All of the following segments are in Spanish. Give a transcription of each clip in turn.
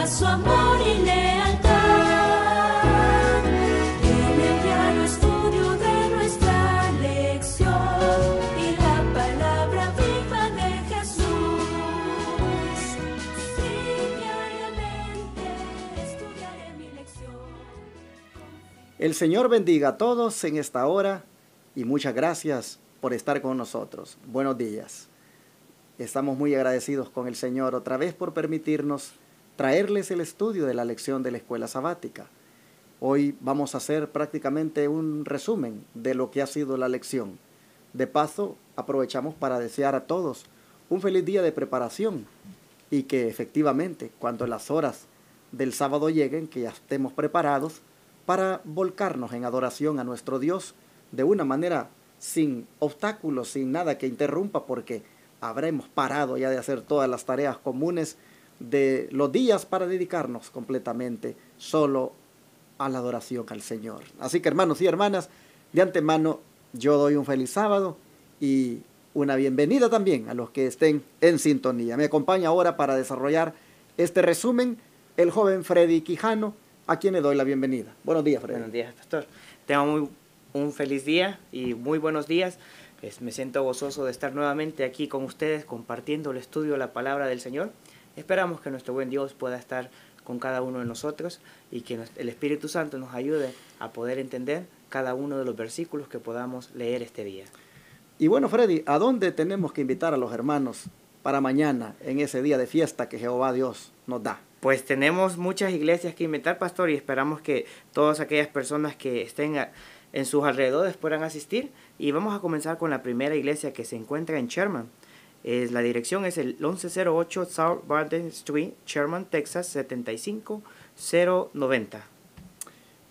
su amor y lealtad. En el diario estudio de nuestra lección y la palabra viva de Jesús. Sí, diariamente estudiaré mi lección. El Señor bendiga a todos en esta hora y muchas gracias por estar con nosotros. Buenos días. Estamos muy agradecidos con el Señor otra vez por permitirnos traerles el estudio de la lección de la escuela sabática. Hoy vamos a hacer prácticamente un resumen de lo que ha sido la lección. De paso, aprovechamos para desear a todos un feliz día de preparación y que efectivamente, cuando las horas del sábado lleguen, que ya estemos preparados para volcarnos en adoración a nuestro Dios de una manera sin obstáculos, sin nada que interrumpa, porque habremos parado ya de hacer todas las tareas comunes de los días para dedicarnos completamente solo a la adoración al Señor. Así que, hermanos y hermanas, de antemano yo doy un feliz sábado y una bienvenida también a los que estén en sintonía. Me acompaña ahora para desarrollar este resumen el joven Freddy Quijano, a quien le doy la bienvenida. Buenos días, Freddy. Buenos días, pastor. Tengo un feliz día y muy buenos días. Pues me siento gozoso de estar nuevamente aquí con ustedes compartiendo el estudio de la palabra del Señor. Esperamos que nuestro buen Dios pueda estar con cada uno de nosotros y que el Espíritu Santo nos ayude a poder entender cada uno de los versículos que podamos leer este día. Y bueno, Freddy, ¿a dónde tenemos que invitar a los hermanos para mañana en ese día de fiesta que Jehová Dios nos da? Pues tenemos muchas iglesias que invitar, pastor, y esperamos que todas aquellas personas que estén en sus alrededores puedan asistir. Y vamos a comenzar con la primera iglesia que se encuentra en Sherman. La dirección es el 1108 South Barden Street, Sherman, Texas, 75090.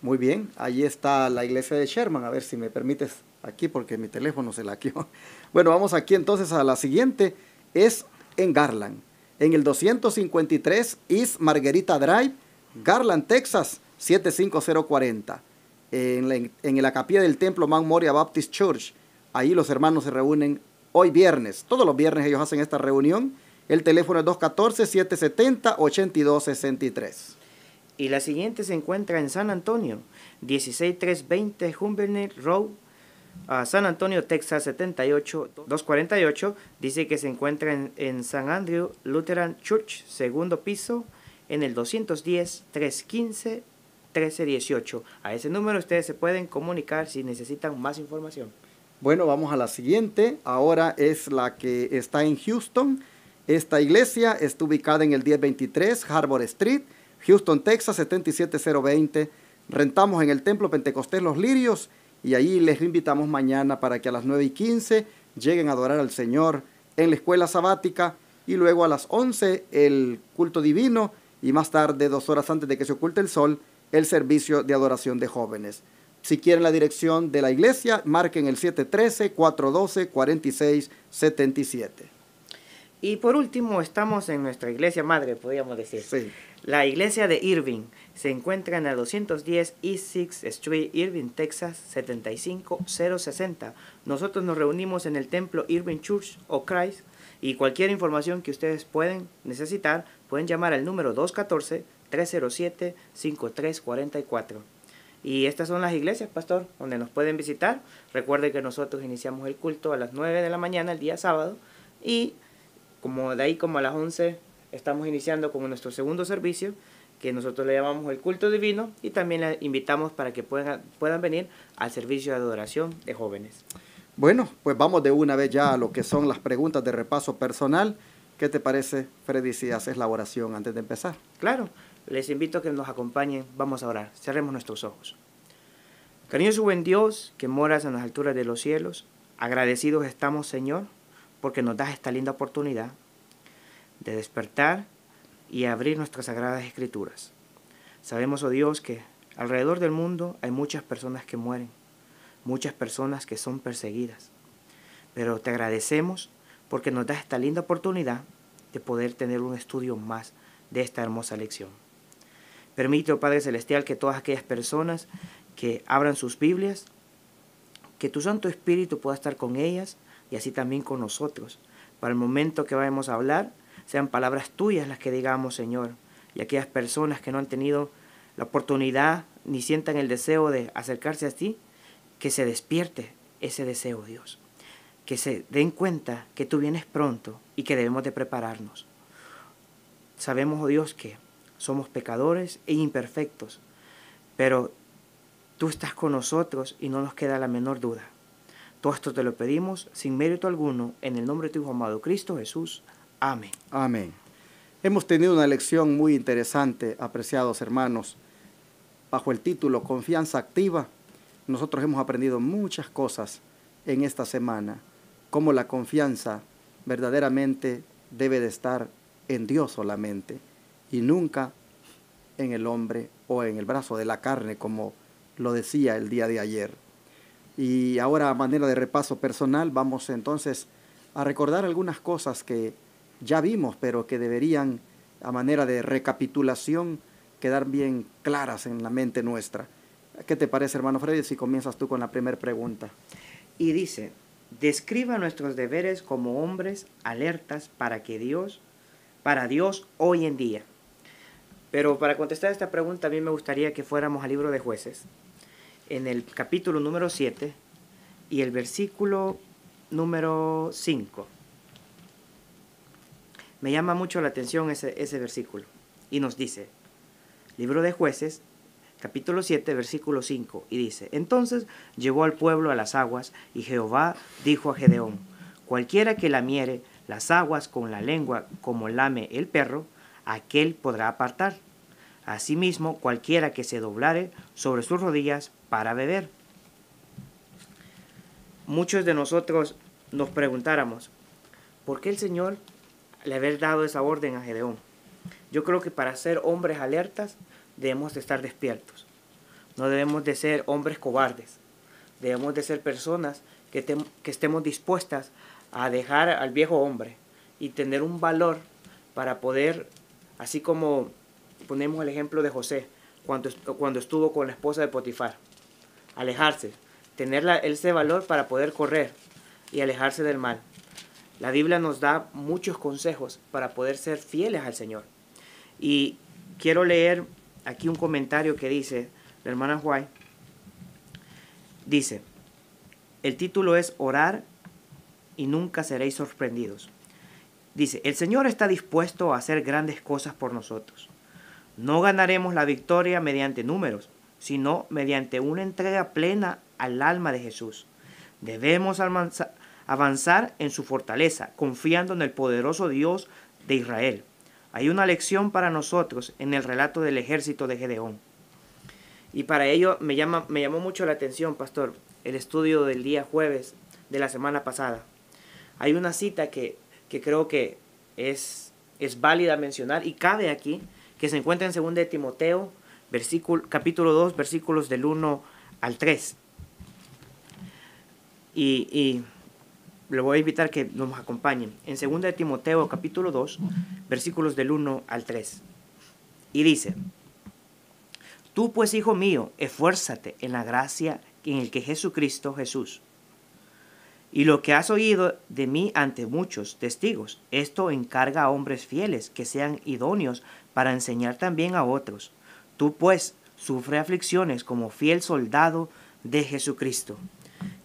Muy bien, allí está la iglesia de Sherman. A ver si me permites aquí porque mi teléfono se laqueó. Bueno, vamos aquí entonces a la siguiente. Es en Garland, en el 253 East Margarita Drive, Garland, Texas, 75040. En la capilla del templo Mount Moriah Baptist Church. Ahí los hermanos se reúnen hoy viernes. Todos los viernes ellos hacen esta reunión. El teléfono es 214-770-8263. Y la siguiente se encuentra en San Antonio, 16320 Humbernet Road, San Antonio, Texas, 78248. Dice que se encuentra en San Andrew Lutheran Church, segundo piso, en el 210-315-1318. A ese número ustedes se pueden comunicar si necesitan más información. Bueno, vamos a la siguiente. Ahora es la que está en Houston. Esta iglesia está ubicada en el 1023 Harbor Street, Houston, Texas, 77020. Rentamos en el Templo Pentecostés Los Lirios y allí les invitamos mañana para que a las 9:15 lleguen a adorar al Señor en la escuela sabática y luego a las 11 el culto divino y más tarde, 2 horas antes de que se oculte el sol, el servicio de adoración de jóvenes. Si quieren la dirección de la iglesia, marquen el 713-412-4677. Y por último, estamos en nuestra iglesia madre, podríamos decir. Sí. La iglesia de Irving se encuentra en el 210 East 6th Street, Irving, Texas, 75060. Nosotros nos reunimos en el templo Irving Church of Christ y cualquier información que ustedes pueden necesitar, pueden llamar al número 214-307-5344. Y estas son las iglesias, pastor, donde nos pueden visitar. Recuerde que nosotros iniciamos el culto a las 9 de la mañana el día sábado y de ahí como a las 11 estamos iniciando con nuestro segundo servicio, que nosotros le llamamos el culto divino, y también les invitamos para que puedan venir al servicio de adoración de jóvenes. Bueno, pues vamos de una vez ya a lo que son las preguntas de repaso personal. ¿Qué te parece, Freddy, si haces la oración antes de empezar? Claro, les invito a que nos acompañen. Vamos a orar. Cerremos nuestros ojos. Cariñoso buen Dios, que moras en las alturas de los cielos, agradecidos estamos, Señor, porque nos das esta linda oportunidad de despertar y abrir nuestras sagradas escrituras. Sabemos, oh Dios, que alrededor del mundo hay muchas personas que mueren, muchas personas que son perseguidas, pero te agradecemos porque nos das esta linda oportunidad de poder tener un estudio más de esta hermosa lección. Permite, oh Padre Celestial, que todas aquellas personas que abran sus Biblias, que tu Santo Espíritu pueda estar con ellas y así también con nosotros. Para el momento que vayamos a hablar, sean palabras tuyas las que digamos, Señor, y aquellas personas que no han tenido la oportunidad ni sientan el deseo de acercarse a ti, que se despierte ese deseo, Dios. Que se den cuenta que tú vienes pronto y que debemos de prepararnos. Sabemos, oh Dios, que somos pecadores e imperfectos, pero tú estás con nosotros y no nos queda la menor duda. Todo esto te lo pedimos sin mérito alguno, en el nombre de tu Hijo amado Cristo Jesús. Amén. Amén. Hemos tenido una lección muy interesante, apreciados hermanos, bajo el título Confianza Activa. Nosotros hemos aprendido muchas cosas en esta semana, cómo la confianza verdaderamente debe de estar en Dios solamente y nunca en el hombre o en el brazo de la carne, como lo decía el día de ayer. Y ahora, a manera de repaso personal, vamos entonces a recordar algunas cosas que ya vimos, pero que deberían, a manera de recapitulación, quedar bien claras en la mente nuestra. ¿Qué te parece, hermano Freddy, si comienzas tú con la primera pregunta? Y dice, describa nuestros deberes como hombres alertas para Dios hoy en día. Pero para contestar esta pregunta, a mí me gustaría que fuéramos al libro de Jueces, en el capítulo número 7 y el versículo número 5. Me llama mucho la atención ese versículo. Y nos dice, libro de Jueces, capítulo 7, versículo 5, y dice, entonces llevó al pueblo a las aguas, y Jehová dijo a Gedeón, cualquiera que lamiere las aguas con la lengua como lame el perro, aquel podrá apartar. Asimismo, cualquiera que se doblare sobre sus rodillas para beber. Muchos de nosotros nos preguntáramos, ¿por qué el Señor le haber dado esa orden a Gedeón? Yo creo que para ser hombres alertas debemos de estar despiertos. No debemos de ser hombres cobardes. Debemos de ser personas que estemos dispuestas a dejar al viejo hombre y tener un valor para poder, así como ponemos el ejemplo de José, cuando estuvo con la esposa de Potifar, alejarse, tener ese valor para poder correr y alejarse del mal. La Biblia nos da muchos consejos para poder ser fieles al Señor. Y quiero leer aquí un comentario que dice la hermana White. Dice, el título es Orar y nunca seréis sorprendidos. Dice, el Señor está dispuesto a hacer grandes cosas por nosotros. No ganaremos la victoria mediante números, sino mediante una entrega plena al alma de Jesús. Debemos avanzar en su fortaleza, confiando en el poderoso Dios de Israel. Hay una lección para nosotros en el relato del ejército de Gedeón. Y para ello me llamó mucho la atención, pastor, el estudio del día jueves de la semana pasada. Hay una cita que creo que es válida mencionar y cabe aquí, que se encuentra en 2 de Timoteo, capítulo 2, versículos del 1 al 3. Y le voy a invitar que nos acompañen. En 2 de Timoteo, capítulo 2, versículos del 1 al 3. Y dice, tú pues, hijo mío, esfuérzate en la gracia en el que Jesucristo Jesús. Y lo que has oído de mí ante muchos testigos, esto encarga a hombres fieles que sean idóneos para enseñar también a otros. Tú pues sufre aflicciones como fiel soldado de Jesucristo.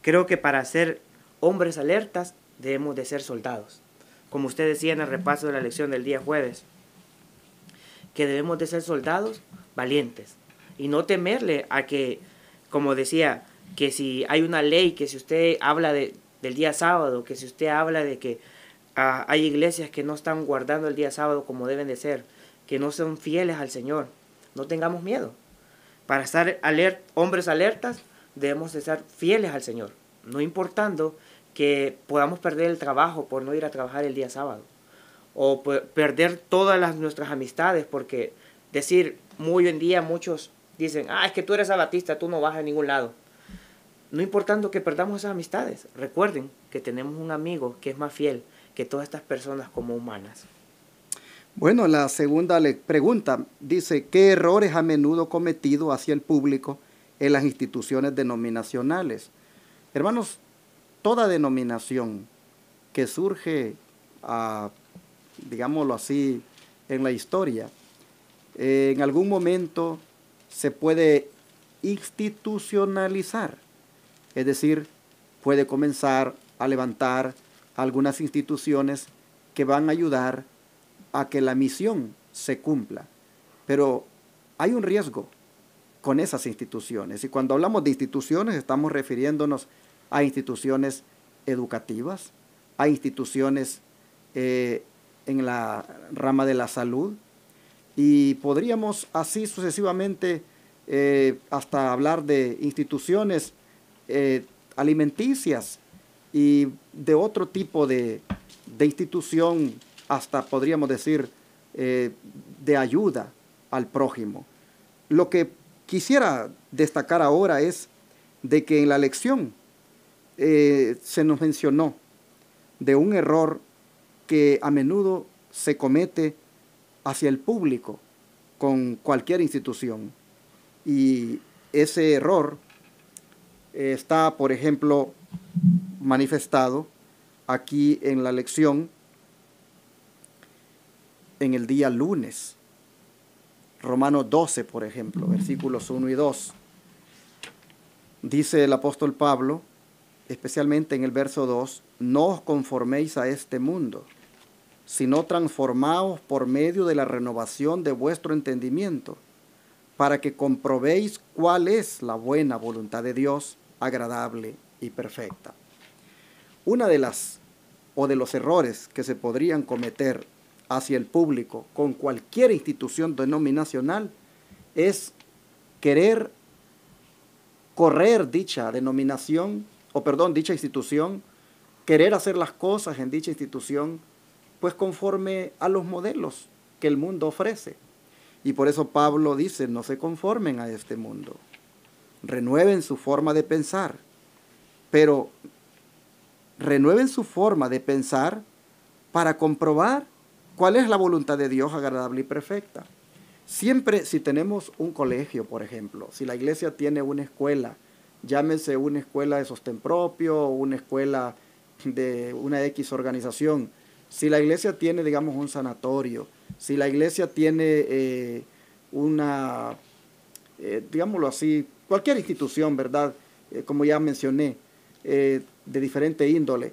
Creo que para ser hombres alertas debemos de ser soldados. Como usted decía en el repaso de la lección del día jueves, que debemos de ser soldados valientes y no temerle a que, como decía, que si hay una ley, que si usted habla del día sábado, que si usted habla de que hay iglesias que no están guardando el día sábado como deben de ser, que no son fieles al Señor, no tengamos miedo. Para estar hombres alertas debemos de ser fieles al Señor, no importando que podamos perder el trabajo por no ir a trabajar el día sábado, o perder todas nuestras amistades, porque muy hoy en día muchos dicen, es que tú eres sabatista, tú no vas a ningún lado. No importando que perdamos esas amistades, recuerden que tenemos un amigo que es más fiel que todas estas personas como humanas. Bueno, la segunda pregunta dice, ¿qué errores a menudo cometido hacia el público en las instituciones denominacionales? Hermanos, toda denominación que surge, digámoslo así, en la historia, en algún momento se puede institucionalizar, es decir, puede comenzar a levantar algunas instituciones que van a ayudar a que la misión se cumpla. Pero hay un riesgo con esas instituciones. Y cuando hablamos de instituciones, estamos refiriéndonos a instituciones educativas, a instituciones en la rama de la salud, y podríamos así sucesivamente hasta hablar de instituciones alimenticias y de otro tipo de institución, hasta podríamos decir de ayuda al prójimo. Lo que quisiera destacar ahora es de que en la lección se nos mencionó de un error que a menudo se comete hacia el público con cualquier institución. Y ese error está, por ejemplo, manifestado aquí en la lección en el día lunes. Romanos 12, por ejemplo, versículos 1 y 2. Dice el apóstol Pablo, especialmente en el verso 2, no os conforméis a este mundo, sino transformaos por medio de la renovación de vuestro entendimiento, para que comprobéis cuál es la buena voluntad de Dios, agradable y perfecta. Una de las o de los errores que se podrían cometer hacia el público con cualquier institución denominacional es querer correr dicha denominación, dicha institución, querer hacer las cosas en dicha institución, pues conforme a los modelos que el mundo ofrece. Y por eso Pablo dice, no se conformen a este mundo, renueven su forma de pensar, pero renueven su forma de pensar para comprobar cuál es la voluntad de Dios agradable y perfecta. Siempre, si tenemos un colegio, por ejemplo, si la iglesia tiene una escuela, llámese una escuela de sostén propio o una escuela de una X organización, si la iglesia tiene, digamos, un sanatorio, si la iglesia tiene digámoslo así, cualquier institución, ¿verdad? Como ya mencioné, de diferente índole,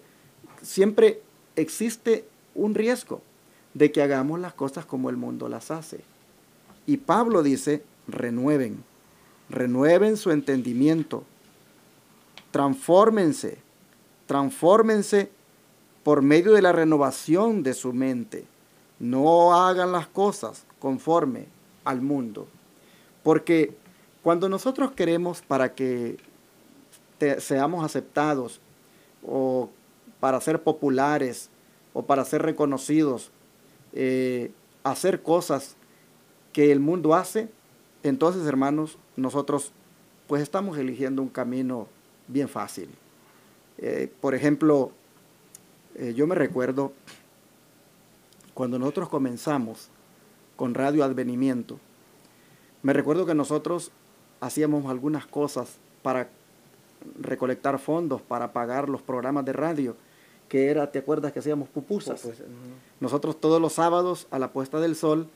siempre existe un riesgo de que hagamos las cosas como el mundo las hace. Y Pablo dice, renueven su entendimiento, transfórmense por medio de la renovación de su mente. No hagan las cosas conforme al mundo. Porque cuando nosotros queremos para que seamos aceptados o para ser populares o para ser reconocidos, hacer cosas que el mundo hace, entonces, hermanos, nosotros pues estamos eligiendo un camino bien fácil. Por ejemplo, yo me recuerdo cuando nosotros comenzamos con Radio Advenimiento, me recuerdo que nosotros hacíamos algunas cosas para recolectar fondos, para pagar los programas de radio, que era, ¿te acuerdas que hacíamos pupusas? Nosotros todos los sábados a la puesta del sol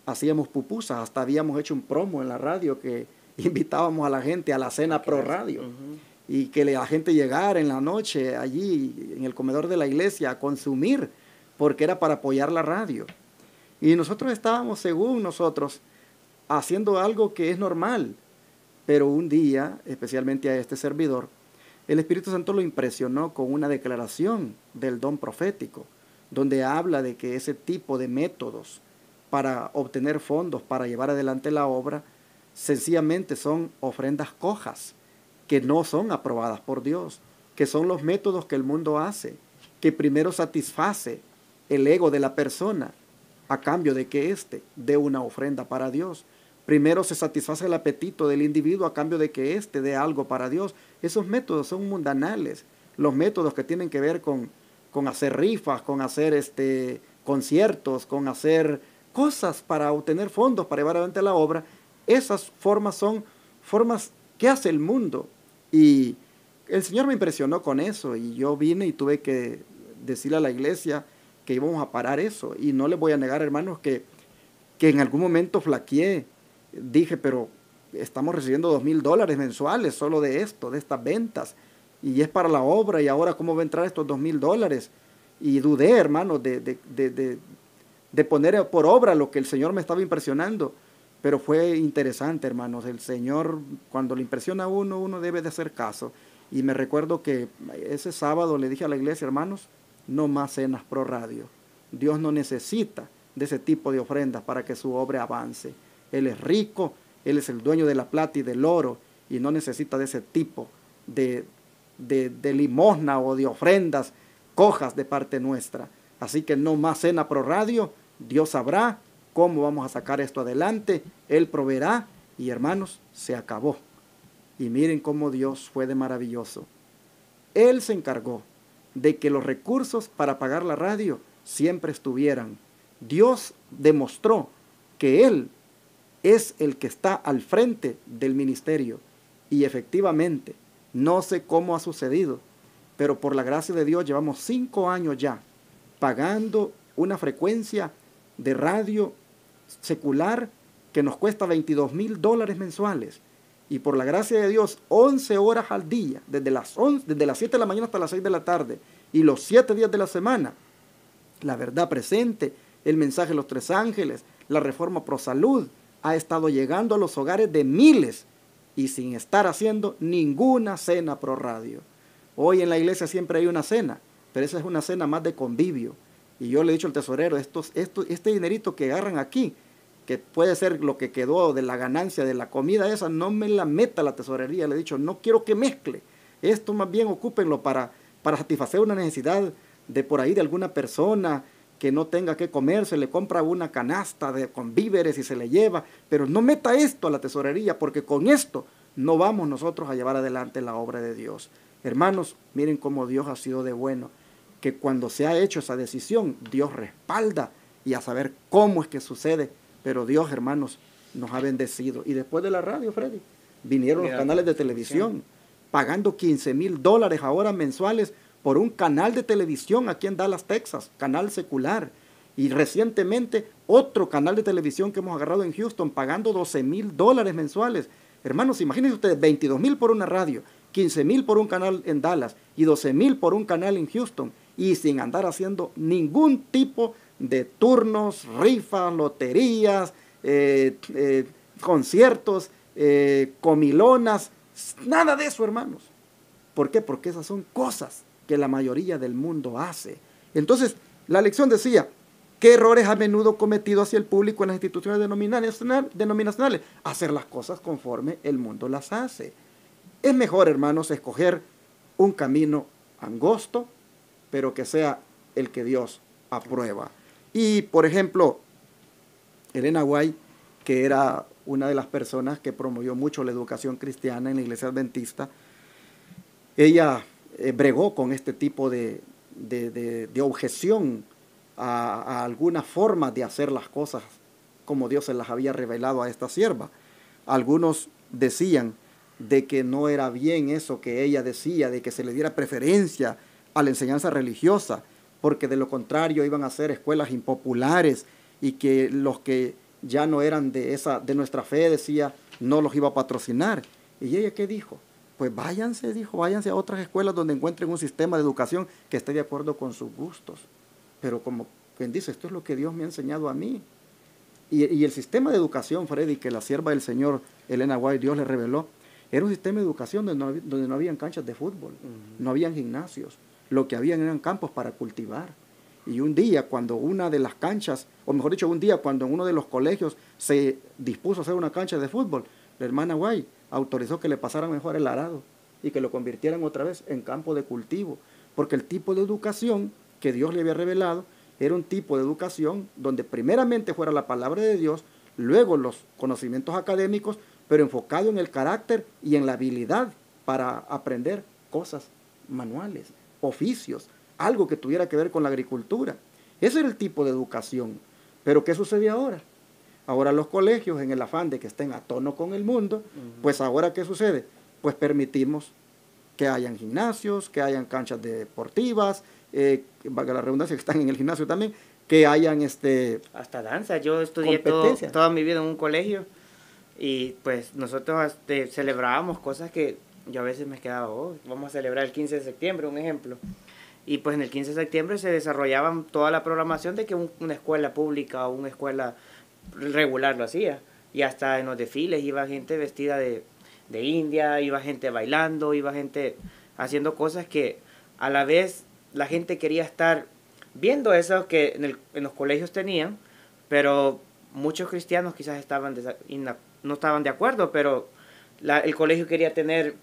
hacíamos pupusas, hasta habíamos hecho un promo en la radio que invitábamos a la gente a la cena pro radio. Y que la gente llegara en la noche allí en el comedor de la iglesia a consumir, porque era para apoyar la radio. Y nosotros estábamos, según nosotros, haciendo algo que es normal. Pero un día, especialmente a este servidor, el Espíritu Santo lo impresionó con una declaración del don profético, donde habla de que ese tipo de métodos para obtener fondos, para llevar adelante la obra, sencillamente son ofrendas cojas, que no son aprobadas por Dios, que son los métodos que el mundo hace, que primero satisface el ego de la persona a cambio de que éste dé una ofrenda para Dios. Primero se satisface el apetito del individuo a cambio de que éste dé algo para Dios. Esos métodos son mundanales. Los métodos que tienen que ver con hacer rifas, con hacer conciertos, con hacer cosas para obtener fondos, para llevar adelante la obra, esas formas son formas que hace el mundo. Y el Señor me impresionó con eso, y yo vine y tuve que decirle a la iglesia que íbamos a parar eso. Y no les voy a negar, hermanos, que que en algún momento flaqueé. Dije, pero estamos recibiendo $2,000 mensuales solo de esto, de estas ventas. Y es para la obra, y ahora ¿cómo va a entrar estos $2,000? Y dudé, hermano, de poner por obra lo que el Señor me estaba impresionando. Pero fue interesante, hermanos. El Señor, cuando le impresiona a uno, uno debe de hacer caso. Y me recuerdo que ese sábado le dije a la iglesia, hermanos, no más cenas pro radio. Dios no necesita de ese tipo de ofrendas para que su obra avance. Él es rico, Él es el dueño de la plata y del oro, y no necesita de ese tipo de limosna o de ofrendas cojas de parte nuestra. Así que no más cena pro radio. Dios sabrá cómo vamos a sacar esto adelante. Él proveerá, y hermanos, se acabó. Y miren cómo Dios fue de maravilloso. Él se encargó de que los recursos para pagar la radio siempre estuvieran. Dios demostró que Él es el que está al frente del ministerio. Y efectivamente, no sé cómo ha sucedido, pero por la gracia de Dios llevamos 5 años ya pagando una frecuencia de radio secular que nos cuesta $22,000 mensuales. Y por la gracia de Dios, 11 horas al día, desde las 7 de la mañana hasta las 6 de la tarde, y los 7 días de la semana, la verdad presente, el mensaje de los 3 ángeles, la reforma pro salud, ha estado llegando a los hogares de miles, y sin estar haciendo ninguna cena pro radio. Hoy en la iglesia siempre hay una cena, pero esa es una cena más de convivio. Y yo le he dicho al tesorero, este dinerito que agarran aquí, que puede ser lo que quedó de la ganancia de la comida esa, no me la meta a la tesorería. Le he dicho, no quiero que mezcle. Esto más bien ocúpenlo para satisfacer una necesidad de por ahí de alguna persona que no tenga que comer, se le compra una canasta con víveres y se le lleva, pero no meta esto a la tesorería, porque con esto no vamos nosotros a llevar adelante la obra de Dios. Hermanos, miren cómo Dios ha sido de bueno, que cuando se ha hecho esa decisión, Dios respalda, y a saber cómo es que sucede. Pero Dios, hermanos, nos ha bendecido. Y después de la radio, Freddy, vinieron los canales de televisión, pagando $15,000 ahora mensuales por un canal de televisión aquí en Dallas, Texas, canal secular. Y recientemente otro canal de televisión que hemos agarrado en Houston, pagando $12,000 mensuales. Hermanos, imagínense ustedes, $22,000 por una radio, $15,000 por un canal en Dallas y $12,000 por un canal en Houston, y sin andar haciendo ningún tipo de turnos, rifas, loterías, conciertos, comilonas, nada de eso, hermanos. ¿Por qué? Porque esas son cosas que la mayoría del mundo hace. Entonces, la lección decía, ¿qué errores a menudo cometido hacia el público en las instituciones denominacionales? Hacer las cosas conforme el mundo las hace. Es mejor, hermanos, escoger un camino angosto, pero que sea el que Dios aprueba. Y, por ejemplo, Elena White, que era una de las personas que promovió mucho la educación cristiana en la iglesia adventista, ella bregó con este tipo de objeción a algunas formas de hacer las cosas como Dios se las había revelado a esta sierva. Algunos decían de que no era bien eso que ella decía, de que se le diera preferencia a la enseñanza religiosa, porque de lo contrario iban a ser escuelas impopulares, y que los que ya no eran de nuestra fe, decía, no los iba a patrocinar. ¿Y ella qué dijo? Pues váyanse, dijo, váyanse a otras escuelas donde encuentren un sistema de educación que esté de acuerdo con sus gustos. Pero como quien dice, esto es lo que Dios me ha enseñado a mí. Y el sistema de educación, Freddy, que la sierva del Señor, Elena White, Dios le reveló, era un sistema de educación donde no habían canchas de fútbol, no habían gimnasios. Lo que habían eran campos para cultivar. Y un día cuando una de las canchas, o mejor dicho, un día cuando en uno de los colegios se dispuso a hacer una cancha de fútbol, la hermana White autorizó que le pasaran mejor el arado y que lo convirtieran otra vez en campo de cultivo. Porque el tipo de educación que Dios le había revelado era un tipo de educación donde primeramente fuera la palabra de Dios, luego los conocimientos académicos, pero enfocado en el carácter y en la habilidad para aprender cosas manuales, oficios, algo que tuviera que ver con la agricultura. Ese era el tipo de educación. Pero ¿qué sucede ahora? Ahora los colegios, en el afán de que estén a tono con el mundo, pues ahora ¿qué sucede? Pues permitimos que hayan gimnasios, que hayan canchas deportivas, valga la redundancia, que están en el gimnasio también, que hayan Hasta danza. Yo estudié competencias. toda mi vida en un colegio y pues nosotros celebrábamos cosas que yo a veces me quedaba, oh, vamos a celebrar el 15 de septiembre, un ejemplo. Y pues en el 15 de septiembre se desarrollaban toda la programación de que una escuela pública o una escuela regular lo hacía. Y hasta en los desfiles iba gente vestida de India, iba gente bailando, iba gente haciendo cosas que a la vez la gente quería estar viendo eso que en los colegios tenían, pero muchos cristianos quizás no estaban de acuerdo, pero el colegio quería tener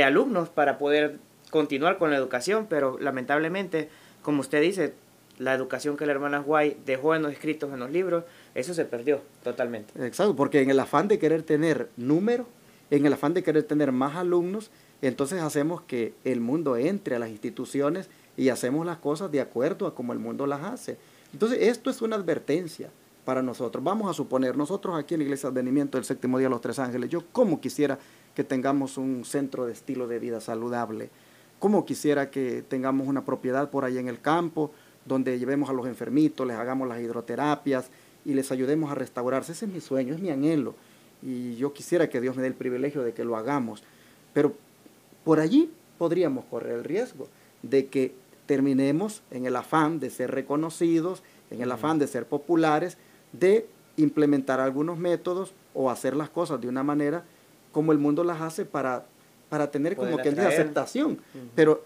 alumnos para poder continuar con la educación, pero lamentablemente, como usted dice, la educación que la hermana White dejó en los escritos, en los libros, eso se perdió totalmente. Exacto, porque en el afán de querer tener número, en el afán de querer tener más alumnos, entonces hacemos que el mundo entre a las instituciones y hacemos las cosas de acuerdo a como el mundo las hace. Entonces esto es una advertencia para nosotros. Vamos a suponer, nosotros aquí en la Iglesia de Advenimiento del Séptimo Día de los Tres Ángeles, yo como quisiera que tengamos un centro de estilo de vida saludable, como quisiera que tengamos una propiedad por ahí en el campo, donde llevemos a los enfermitos, les hagamos las hidroterapias y les ayudemos a restaurarse. Ese es mi sueño, es mi anhelo. Y yo quisiera que Dios me dé el privilegio de que lo hagamos. Pero por allí podríamos correr el riesgo de que terminemos en el afán de ser reconocidos, en el afán de ser populares, de implementar algunos métodos o hacer las cosas de una manera como el mundo las hace para tener como que dice aceptación. Pero,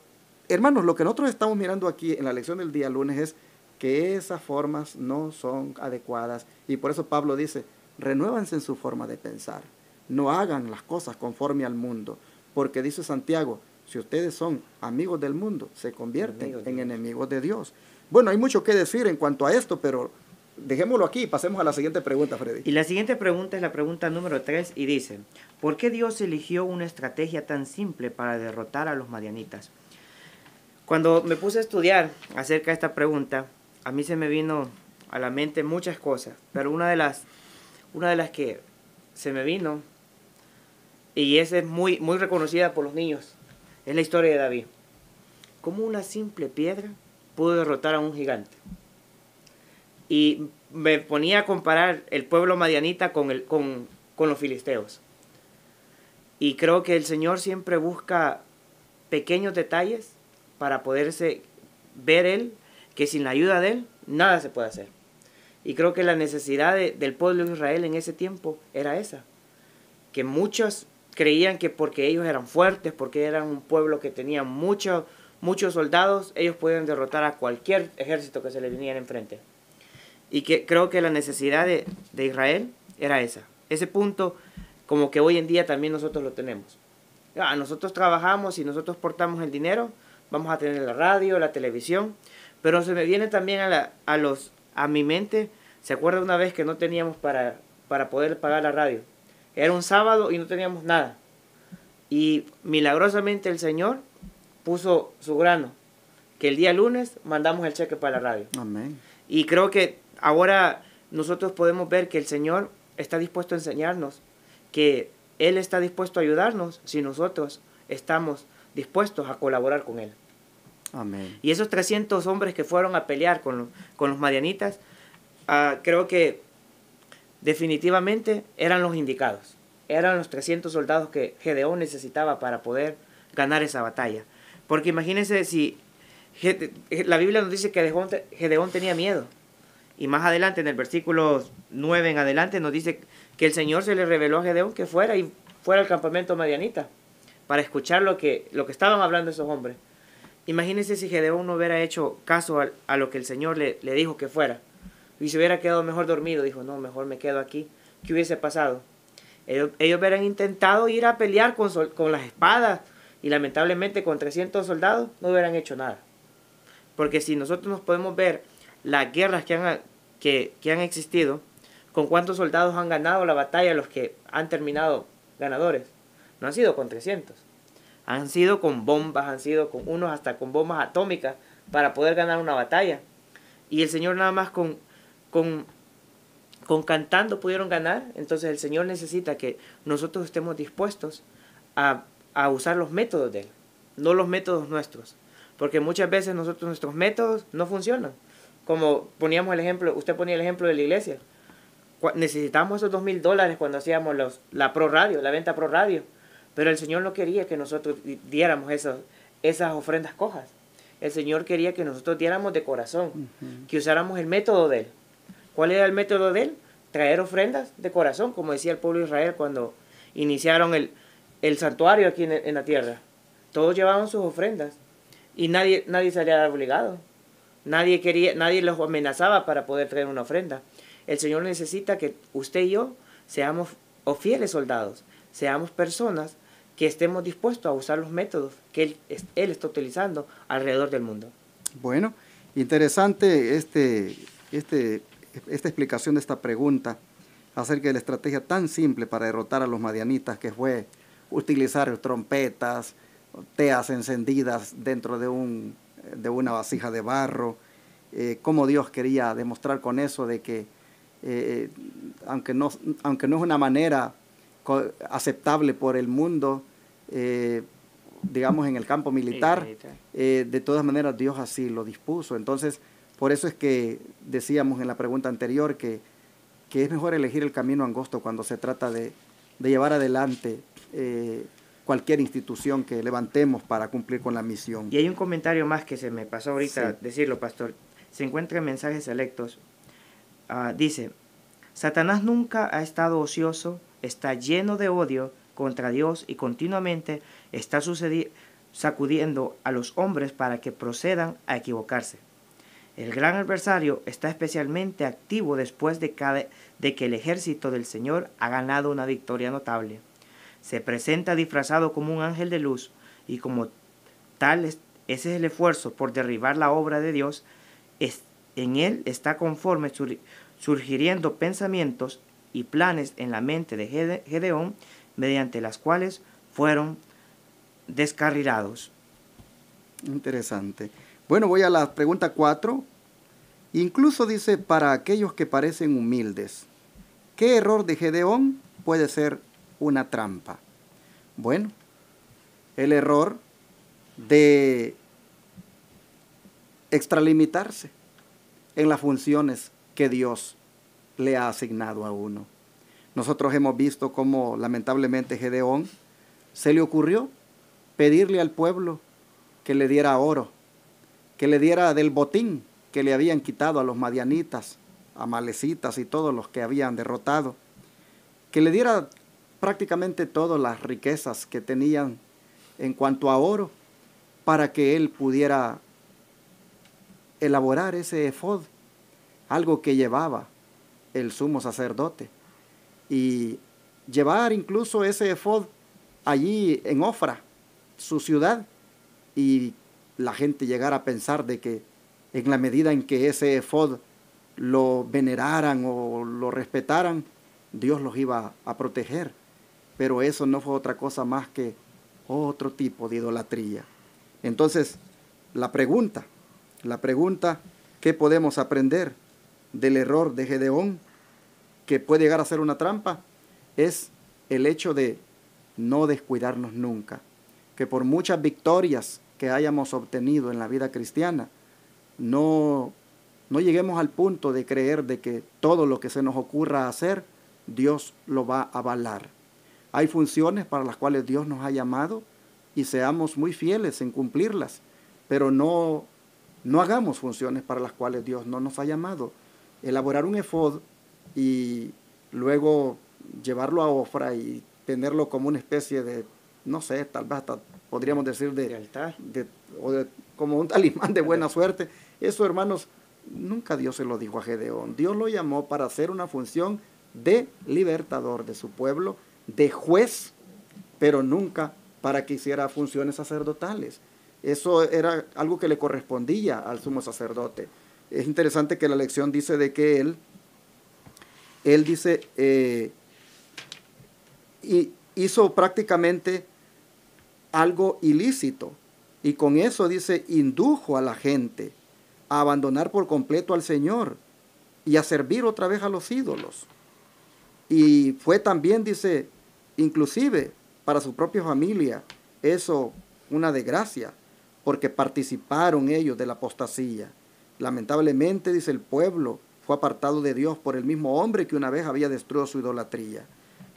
hermanos, lo que nosotros estamos mirando aquí en la lección del día lunes es que esas formas no son adecuadas. Y por eso Pablo dice, renuévanse en su forma de pensar. No hagan las cosas conforme al mundo. Porque dice Santiago, si ustedes son amigos del mundo, se convierten en enemigos de Dios. Bueno, hay mucho que decir en cuanto a esto, pero dejémoslo aquí y pasemos a la siguiente pregunta, Freddy. Y la siguiente pregunta es la pregunta número 3 y dice, ¿por qué Dios eligió una estrategia tan simple para derrotar a los madianitas? Cuando me puse a estudiar acerca de esta pregunta, a mí se me vino a la mente muchas cosas, pero una de las que se me vino, y esa es muy reconocida por los niños, es la historia de David. ¿Cómo una simple piedra pudo derrotar a un gigante? Y me ponía a comparar el pueblo madianita con los filisteos. Y creo que el Señor siempre busca pequeños detalles para poderse ver Él, que sin la ayuda de Él, nada se puede hacer. Y creo que la necesidad del pueblo de Israel en ese tiempo era esa. Que muchos creían que porque ellos eran fuertes, porque eran un pueblo que tenía muchos soldados, ellos podían derrotar a cualquier ejército que se les viniera enfrente. Y que creo que la necesidad de Israel era esa. Ese punto, como que hoy en día también nosotros lo tenemos. Nosotros trabajamos y nosotros portamos el dinero, vamos a tener la radio, la televisión, pero se me viene también a mi mente, ¿se acuerda una vez que no teníamos para poder pagar la radio? Era un sábado y no teníamos nada. Y milagrosamente el Señor puso su grano, que el día lunes mandamos el cheque para la radio. Amén. Y creo que ahora nosotros podemos ver que el Señor está dispuesto a enseñarnos, que Él está dispuesto a ayudarnos si nosotros estamos dispuestos a colaborar con Él. Amén. Y esos 300 hombres que fueron a pelear con los madianitas, creo que definitivamente eran los indicados. Eran los 300 soldados que Gedeón necesitaba para poder ganar esa batalla. Porque imagínense si la Biblia nos dice que Gedeón tenía miedo. Y más adelante, en el versículo 9 en adelante, nos dice que el Señor se le reveló a Gedeón que fuera al campamento madianita para escuchar lo que estaban hablando esos hombres. Imagínense si Gedeón no hubiera hecho caso a lo que el Señor le dijo que fuera. Y se hubiera quedado mejor dormido. Dijo, no, mejor me quedo aquí. ¿Qué hubiese pasado? Ellos hubieran intentado ir a pelear con las espadas. Y lamentablemente con 300 soldados no hubieran hecho nada. Porque si nosotros nos podemos ver las guerras que han existido, con cuántos soldados han ganado la batalla los que han terminado ganadores. No han sido con 300. Han sido con bombas, han sido con unos hasta con bombas atómicas para poder ganar una batalla. Y el Señor nada más con cantando pudieron ganar. Entonces el Señor necesita que nosotros estemos dispuestos a usar los métodos de Él, no los métodos nuestros. Porque muchas veces nuestros métodos no funcionan. como poníamos el ejemplo, usted ponía el ejemplo de la iglesia. Necesitamos esos $2,000 cuando hacíamos la Pro Radio, la venta Pro Radio. Pero el Señor no quería que nosotros diéramos esas ofrendas cojas. El Señor quería que nosotros diéramos de corazón, que usáramos el método de Él. ¿Cuál era el método de Él? Traer ofrendas de corazón, como decía el pueblo de Israel cuando iniciaron el santuario aquí en la tierra. Todos llevaban sus ofrendas y nadie salía obligado. Nadie los amenazaba para poder traer una ofrenda. El Señor necesita que usted y yo seamos fieles soldados, seamos personas que estemos dispuestos a usar los métodos que Él está utilizando alrededor del mundo. Bueno, interesante esta explicación de esta pregunta acerca de la estrategia tan simple para derrotar a los madianitas, que fue utilizar trompetas, teas encendidas dentro de una vasija de barro. Cómo Dios quería demostrar con eso de que aunque no es una manera aceptable por el mundo, digamos en el campo militar, de todas maneras Dios así lo dispuso. Entonces, por eso es que decíamos en la pregunta anterior que es mejor elegir el camino angosto cuando se trata de llevar adelante cualquier institución que levantemos para cumplir con la misión. Y hay un comentario más que se me pasó ahorita decirlo, pastor. Se encuentra en Mensajes Selectos. Dice, Satanás nunca ha estado ocioso, está lleno de odio contra Dios y continuamente está sacudiendo a los hombres para que procedan a equivocarse. El gran adversario está especialmente activo después de que el ejército del Señor ha ganado una victoria notable. Se presenta disfrazado como un ángel de luz y como tal ese es el esfuerzo por derribar la obra de Dios. En él está conforme surgiendo pensamientos y planes en la mente de Gedeón, mediante las cuales fueron descarrilados. Interesante. Bueno, voy a la pregunta 4. Incluso dice, para aquellos que parecen humildes, ¿qué error de Gedeón puede ser una trampa? Bueno, el error de extralimitarse en las funciones que Dios le ha asignado a uno. Nosotros hemos visto cómo lamentablemente Gedeón se le ocurrió pedirle al pueblo que le diera oro, que le diera del botín que le habían quitado a los madianitas, amalecitas y todos los que habían derrotado, que le diera prácticamente todas las riquezas que tenían en cuanto a oro, para que él pudiera elaborar ese efod, algo que llevaba el sumo sacerdote, y llevar incluso ese efod allí en Ofra, su ciudad, y la gente llegara a pensar de que en la medida en que ese efod lo veneraran o lo respetaran, Dios los iba a proteger. Pero eso no fue otra cosa más que otro tipo de idolatría. Entonces, la pregunta, ¿qué podemos aprender del error de Gedeón, que puede llegar a ser una trampa? Es el hecho de no descuidarnos nunca, que por muchas victorias que hayamos obtenido en la vida cristiana, no lleguemos al punto de creer de que todo lo que se nos ocurra hacer, Dios lo va a avalar. Hay funciones para las cuales Dios nos ha llamado y seamos muy fieles en cumplirlas, pero no hagamos funciones para las cuales Dios no nos ha llamado. Elaborar un efod y luego llevarlo a Ofra y tenerlo como una especie de, no sé, tal vez hasta podríamos decir de altar, como un talismán de buena suerte. Eso, hermanos, nunca Dios se lo dijo a Gedeón. Dios lo llamó para hacer una función de libertador de su pueblo, de juez, pero nunca para que hiciera funciones sacerdotales. Eso era algo que le correspondía al sumo sacerdote. Es interesante que la lección dice de que él dice, hizo prácticamente algo ilícito, y con eso, dice, indujo a la gente a abandonar por completo al Señor y a servir otra vez a los ídolos. Y fue también, dice, inclusive para su propia familia, eso una desgracia, porque participaron ellos de la apostasía. Lamentablemente, dice, el pueblo fue apartado de Dios por el mismo hombre que una vez había destruido su idolatría.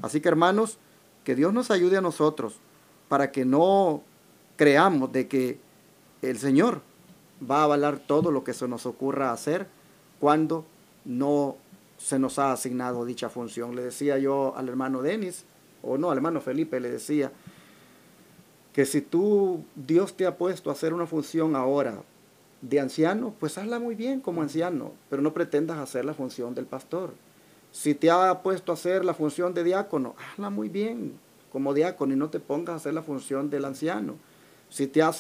Así que, hermanos, que Dios nos ayude a nosotros para que no creamos de que el Señor va a avalar todo lo que se nos ocurra hacer cuando no se nos ha asignado dicha función. Le decía yo al hermano Denis, o no, al hermano Felipe, le decía que si Dios te ha puesto a hacer una función ahora de anciano, pues hazla muy bien como anciano, pero no pretendas hacer la función del pastor. Si te ha puesto a hacer la función de diácono, hazla muy bien como diácono y no te pongas a hacer la función del anciano. Si te ha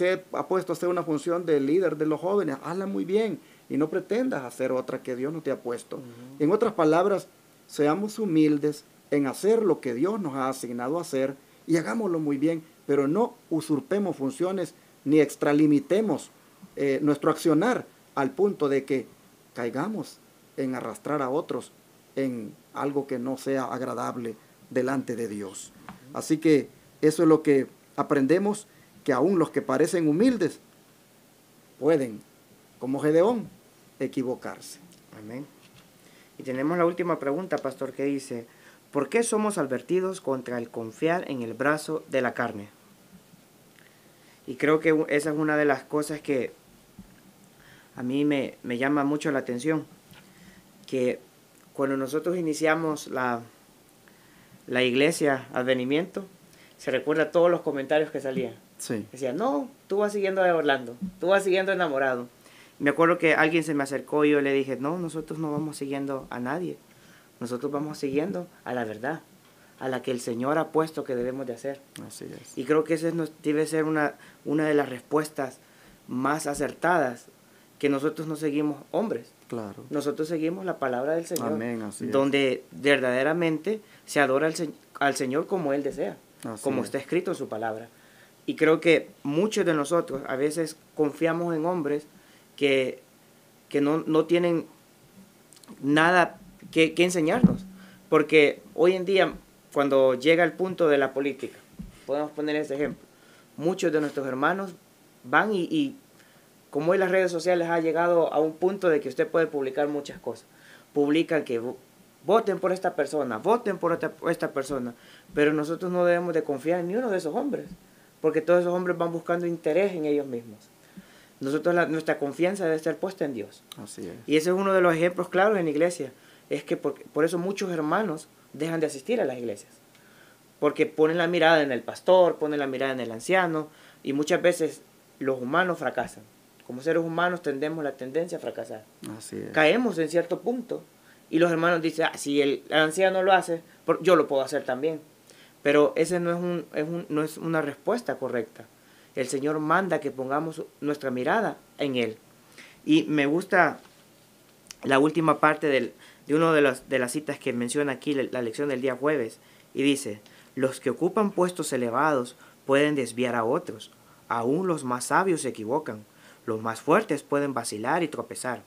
puesto a hacer una función de líder de los jóvenes, hazla muy bien y no pretendas hacer otra que Dios no te ha puesto. En otras palabras, seamos humildes en hacer lo que Dios nos ha asignado a hacer y hagámoslo muy bien, pero no usurpemos funciones ni extralimitemos nuestro accionar al punto de que caigamos en arrastrar a otros en algo que no sea agradable delante de Dios. Así que eso es lo que aprendemos, que aún los que parecen humildes pueden, como Gedeón, equivocarse. Amén. Y tenemos la última pregunta, pastor, que dice: ¿por qué somos advertidos contra el confiar en el brazo de la carne? Y creo que esa es una de las cosas que a mí me llama mucho la atención, que cuando nosotros iniciamos la iglesia Advenimiento, se recuerda todos los comentarios que salían. Sí. Decía, no, tú vas siguiendo a Orlando, tú vas siguiendo enamorado. Me acuerdo que alguien se me acercó y yo le dije, no, nosotros no vamos siguiendo a nadie. Nosotros vamos siguiendo a la verdad, a la que el Señor ha puesto que debemos de hacer. Así es. Y creo que esa debe ser una de las respuestas más acertadas, que nosotros no seguimos hombres. Claro. Nosotros seguimos la palabra del Señor. Amén, así es. Donde verdaderamente se adora al Señor como Él desea, Así como es. está escrito en su palabra. Y creo que muchos de nosotros a veces confiamos en hombres que no tienen nada que enseñarnos. Porque hoy en día, cuando llega el punto de la política, podemos poner ese ejemplo, muchos de nuestros hermanos van y como hoy las redes sociales ha llegado a un punto de que usted puede publicar muchas cosas. Publican que voten por esta persona, voten por esta persona, pero nosotros no debemos de confiar en ni uno de esos hombres, porque todos esos hombres van buscando interés en ellos mismos. Nuestra confianza debe estar puesta en Dios. Así es. Y ese es uno de los ejemplos claros en la iglesia. Es que por eso muchos hermanos dejan de asistir a las iglesias. Porque ponen la mirada en el pastor, ponen la mirada en el anciano, y muchas veces los humanos fracasan. Como seres humanos tenemos la tendencia a fracasar. Así es. Caemos en cierto punto y los hermanos dicen, si el anciano lo hace, yo lo puedo hacer también. Pero esa no es una respuesta correcta. El Señor manda que pongamos nuestra mirada en Él. Y me gusta la última parte de una de las citas que menciona aquí la lección del día jueves. Y dice, los que ocupan puestos elevados pueden desviar a otros. Aún los más sabios se equivocan. Los más fuertes pueden vacilar y tropezar.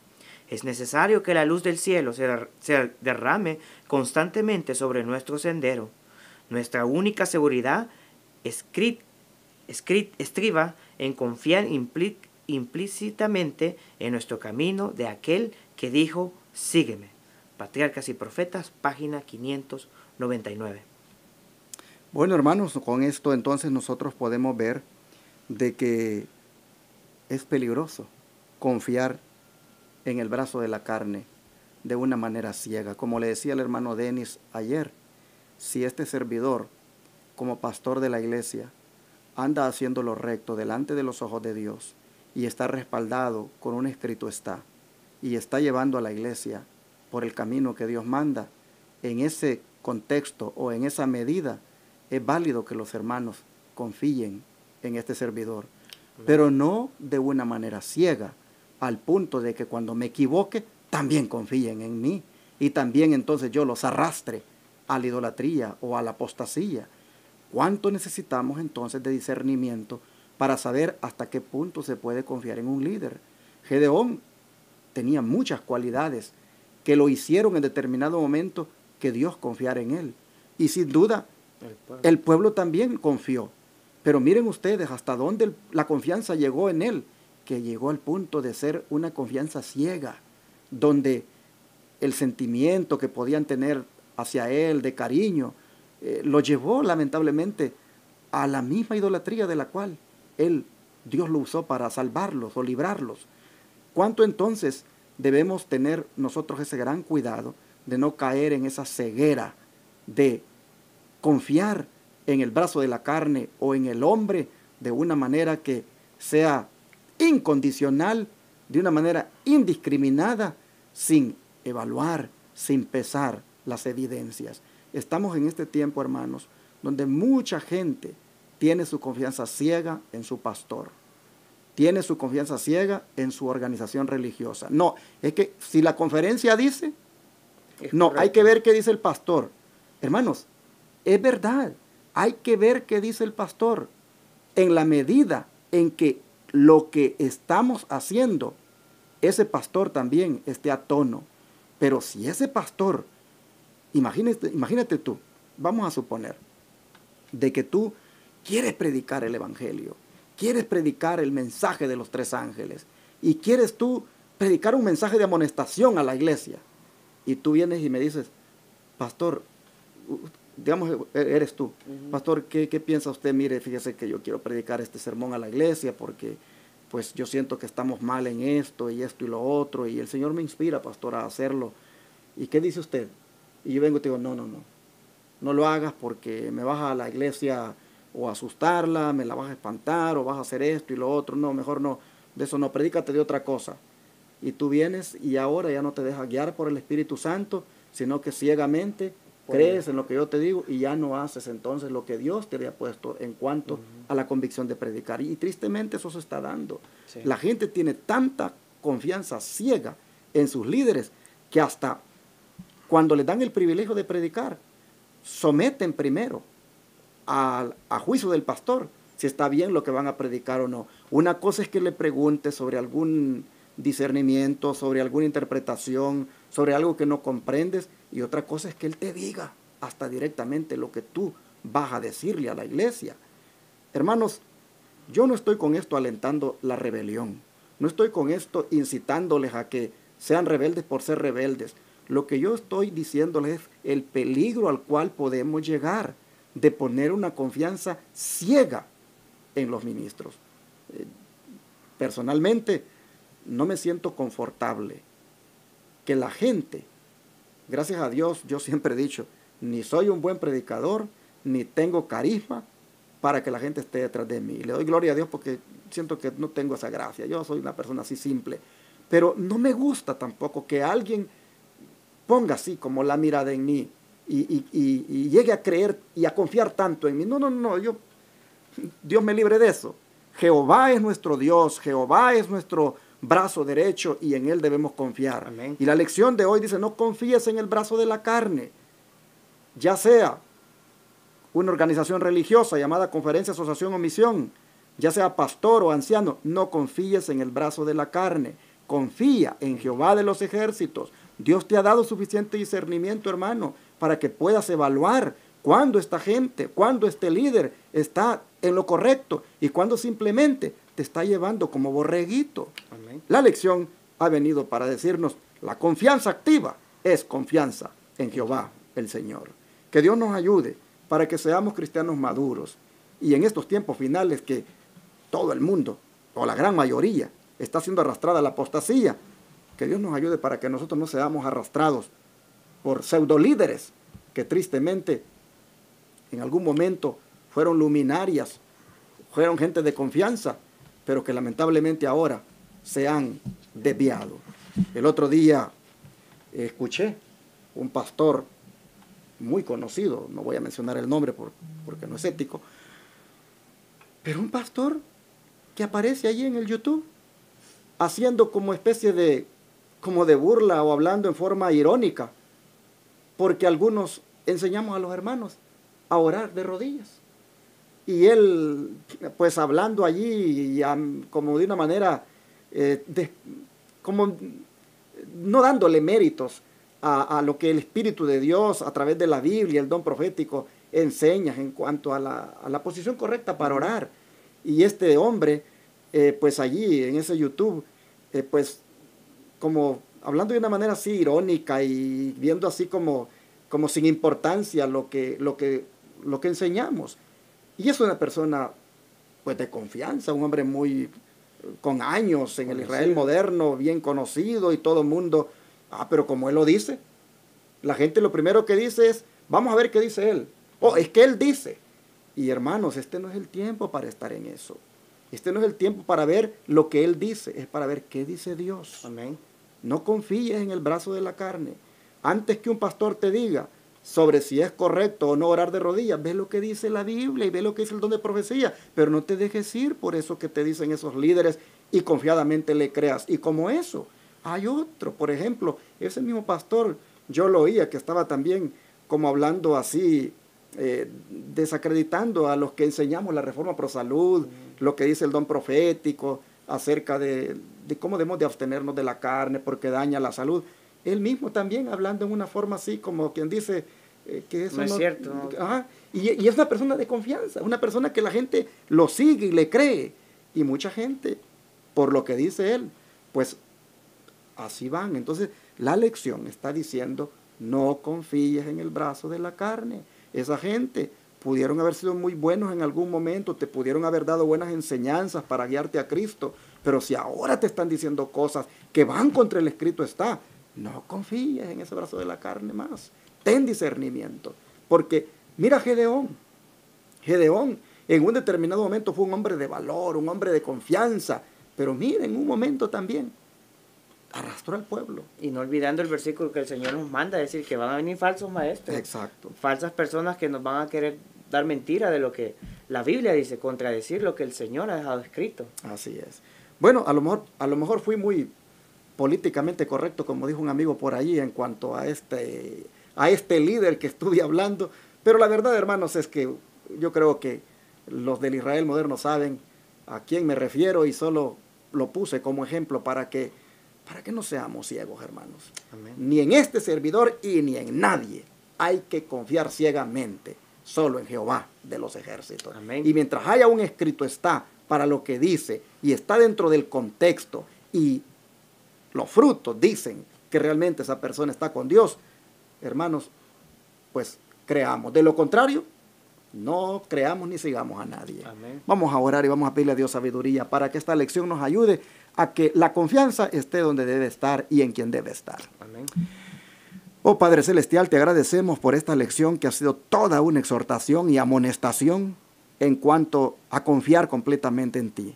Es necesario que la luz del cielo se derrame constantemente sobre nuestro sendero. Nuestra única seguridad estriba en confiar implícitamente en nuestro camino de aquel que dijo, sígueme. Patriarcas y Profetas, página 599. Bueno, hermanos, con esto entonces nosotros podemos ver de que es peligroso confiar en el brazo de la carne de una manera ciega. Como le decía el hermano Denis ayer, si este servidor, como pastor de la iglesia, anda haciendo lo recto delante de los ojos de Dios y está respaldado con un escrito está, y está llevando a la iglesia por el camino que Dios manda, en ese contexto o en esa medida es válido que los hermanos confíen en este servidor, pero no de una manera ciega, al punto de que cuando me equivoque, también confíen en mí, y también entonces yo los arrastre a la idolatría o a la apostasía. ¿Cuánto necesitamos entonces de discernimiento para saber hasta qué punto se puede confiar en un líder? Gedeón tenía muchas cualidades que lo hicieron en determinado momento que Dios confiara en él. Y sin duda, el pueblo también confió. Pero miren ustedes hasta dónde la confianza llegó en él. que llegó al punto de ser una confianza ciega, donde el sentimiento que podían tener hacia él de cariño lo llevó lamentablemente a la misma idolatría de la cual Dios lo usó para salvarlos o librarlos. ¿Cuánto entonces debemos tener nosotros ese gran cuidado de no caer en esa ceguera de confiar en el brazo de la carne o en el hombre de una manera que sea incondicional, de una manera indiscriminada, sin evaluar, sin pesar las evidencias? Estamos en este tiempo, hermanos, donde mucha gente tiene su confianza ciega en su pastor, tiene su confianza ciega en su organización religiosa. No, es que si la conferencia dice, no, hay que ver qué dice el pastor. Hermanos, es verdad, hay que ver qué dice el pastor en la medida en que lo que estamos haciendo, ese pastor también esté a tono. Pero si ese pastor, imagínate tú, vamos a suponer, de que tú quieres predicar el evangelio, quieres predicar el mensaje de los 3 ángeles, y quieres tú predicar un mensaje de amonestación a la iglesia, y tú vienes y me dices, pastor, digamos, eres tú, pastor, ¿qué piensa usted? Mire, fíjese que yo quiero predicar este sermón a la iglesia porque pues yo siento que estamos mal en esto y lo otro, y el Señor me inspira, pastor, a hacerlo. ¿Y qué dice usted? Y yo vengo y te digo, no lo hagas porque me vas a la iglesia o a asustarla, me la vas a espantar, o vas a hacer esto y lo otro. No, mejor no, de eso no, predícate de otra cosa. Y tú vienes y ahora ya no te dejas guiar por el Espíritu Santo, sino que ciegamente crees en lo que yo te digo y ya no haces entonces lo que Dios te había puesto en cuanto a la convicción de predicar. Y tristemente eso se está dando. Sí. La gente tiene tanta confianza ciega en sus líderes que hasta cuando les dan el privilegio de predicar, someten primero a juicio del pastor si está bien lo que van a predicar o no. Una cosa es que le preguntes sobre algún discernimiento, sobre alguna interpretación, sobre algo que no comprendes, y otra cosa es que él te diga hasta directamente lo que tú vas a decirle a la iglesia. Hermanos, yo no estoy con esto alentando la rebelión, no estoy con esto incitándoles a que sean rebeldes por ser rebeldes. Lo que yo estoy diciéndoles es el peligro al cual podemos llegar de poner una confianza ciega en los ministros. Personalmente, no me siento confortable que la gente, gracias a Dios, yo siempre he dicho, ni soy un buen predicador, ni tengo carisma para que la gente esté detrás de mí. Le doy gloria a Dios porque siento que no tengo esa gracia. Yo soy una persona así simple. Pero no me gusta tampoco que alguien ponga así como la mirada en mí y llegue a creer y a confiar tanto en mí. No, Dios me libre de eso. Jehová es nuestro Dios, Jehová es nuestro brazo derecho y en él debemos confiar. Amén. Y la lección de hoy dice, no confíes en el brazo de la carne, ya sea una organización religiosa llamada conferencia, asociación o misión, ya sea pastor o anciano, no confíes en el brazo de la carne, confía en Jehová de los ejércitos. Dios te ha dado suficiente discernimiento, hermano, para que puedas evaluar cuándo esta gente, cuándo este líder está en lo correcto y cuándo simplemente te está llevando como borreguito. Amén. La lección ha venido para decirnos, la confianza activa es confianza en Jehová, el Señor. Que Dios nos ayude para que seamos cristianos maduros. Y en estos tiempos finales que todo el mundo, o la gran mayoría, está siendo arrastrada a la apostasía, que Dios nos ayude para que nosotros no seamos arrastrados por pseudolíderes que tristemente en algún momento fueron luminarias, fueron gente de confianza, pero que lamentablemente ahora se han desviado. El otro día escuché un pastor muy conocido, no voy a mencionar el nombre porque no es ético, pero un pastor que aparece allí en el YouTube haciendo como especie de burla o hablando en forma irónica, porque algunos enseñamos a los hermanos a orar de rodillas. Y él, pues hablando allí, como de una manera, como no dándole méritos a lo que el Espíritu de Dios, a través de la Biblia, el don profético, enseña en cuanto a la posición correcta para orar. Y este hombre pues allí en ese YouTube, pues como hablando de una manera así irónica y viendo así como sin importancia lo que enseñamos. Y es una persona pues de confianza, un hombre muy con años en el Israel moderno, bien conocido y todo el mundo, pero como él lo dice, la gente lo primero que dice es, vamos a ver qué dice él. Es que él dice. Y hermanos, este no es el tiempo para estar en eso. Este no es el tiempo para ver lo que él dice, es para ver qué dice Dios. Amén. No confíes en el brazo de la carne. Antes que un pastor te diga sobre si es correcto o no orar de rodillas, ve lo que dice la Biblia y ve lo que dice el don de profecía, pero no te dejes ir por eso que te dicen esos líderes y confiadamente le creas. Y como eso, hay otro, por ejemplo, ese mismo pastor, yo lo oía que estaba también como hablando así, desacreditando a los que enseñamos la reforma pro salud, lo que dice el don profético acerca de cómo debemos de abstenernos de la carne porque daña la salud. Él mismo también hablando en una forma así como quien dice que eso no es cierto. ¿No? Ajá, y es una persona de confianza, una persona que la gente lo sigue y le cree. Y mucha gente, por lo que dice él, pues así van. Entonces la lección está diciendo, no confíes en el brazo de la carne. Esa gente pudieron haber sido muy buenos en algún momento, te pudieron haber dado buenas enseñanzas para guiarte a Cristo, pero si ahora te están diciendo cosas que van contra el escrito está, no confíes en ese brazo de la carne más. Ten discernimiento, porque mira Gedeón en un determinado momento fue un hombre de valor, un hombre de confianza, pero mira, en un momento también arrastró al pueblo. Y no olvidando el versículo que el Señor nos manda, decir que van a venir falsos maestros. Exacto. Falsas personas que nos van a querer dar mentira de lo que la Biblia dice, contradecir lo que el Señor ha dejado escrito. Así es. Bueno, a lo mejor fui muy políticamente correcto, como dijo un amigo por allí, en cuanto a este líder que estuve hablando, pero la verdad, hermanos, es que yo creo que los del Israel moderno saben a quién me refiero y solo lo puse como ejemplo para que no seamos ciegos, hermanos. Amén. Ni en este servidor y ni en nadie hay que confiar ciegamente, solo en Jehová de los ejércitos. Amén. Y mientras haya un escrito está para lo que dice y está dentro del contexto y los frutos dicen que realmente esa persona está con Dios, hermanos, pues creamos. De lo contrario, no creamos ni sigamos a nadie. Amén. Vamos a orar y vamos a pedirle a Dios sabiduría para que esta lección nos ayude a que la confianza esté donde debe estar y en quien debe estar. Amén. Oh Padre Celestial, te agradecemos por esta lección que ha sido toda una exhortación y amonestación en cuanto a confiar completamente en ti.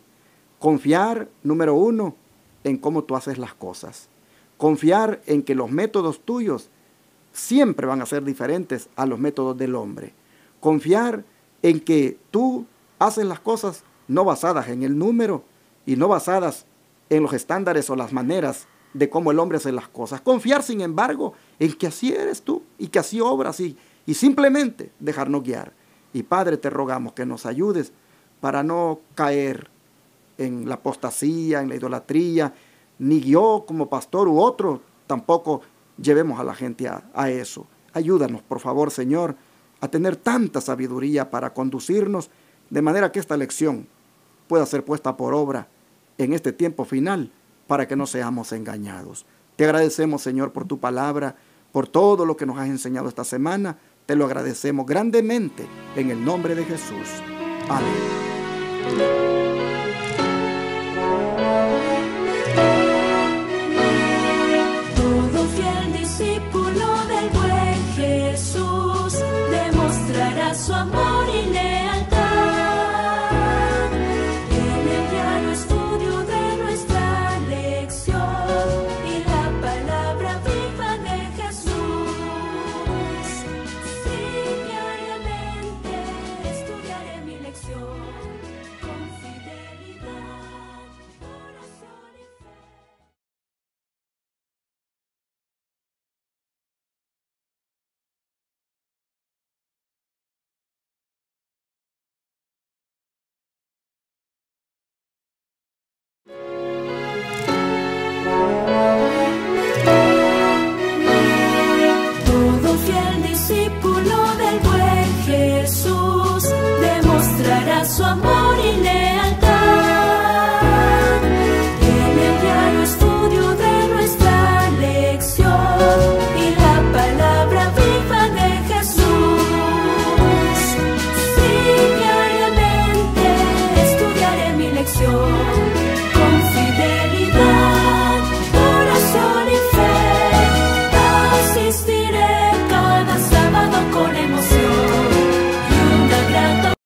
Confiar, número uno, en cómo tú haces las cosas. Confiar en que los métodos tuyos siempre van a ser diferentes a los métodos del hombre. Confiar en que tú haces las cosas no basadas en el número y no basadas en los estándares o las maneras de cómo el hombre hace las cosas. Confiar, sin embargo, en que así eres tú y que así obras y simplemente dejarnos guiar. Y Padre, te rogamos que nos ayudes para no caer en la apostasía, en la idolatría, ni yo como pastor u otro tampoco llevemos a la gente a eso. Ayúdanos, por favor, Señor, a tener tanta sabiduría para conducirnos de manera que esta lección pueda ser puesta por obra en este tiempo final para que no seamos engañados. Te agradecemos, Señor, por tu palabra, por todo lo que nos has enseñado esta semana. Te lo agradecemos grandemente en el nombre de Jesús. Amén. Discípulo del buen Jesús demostrará su amor.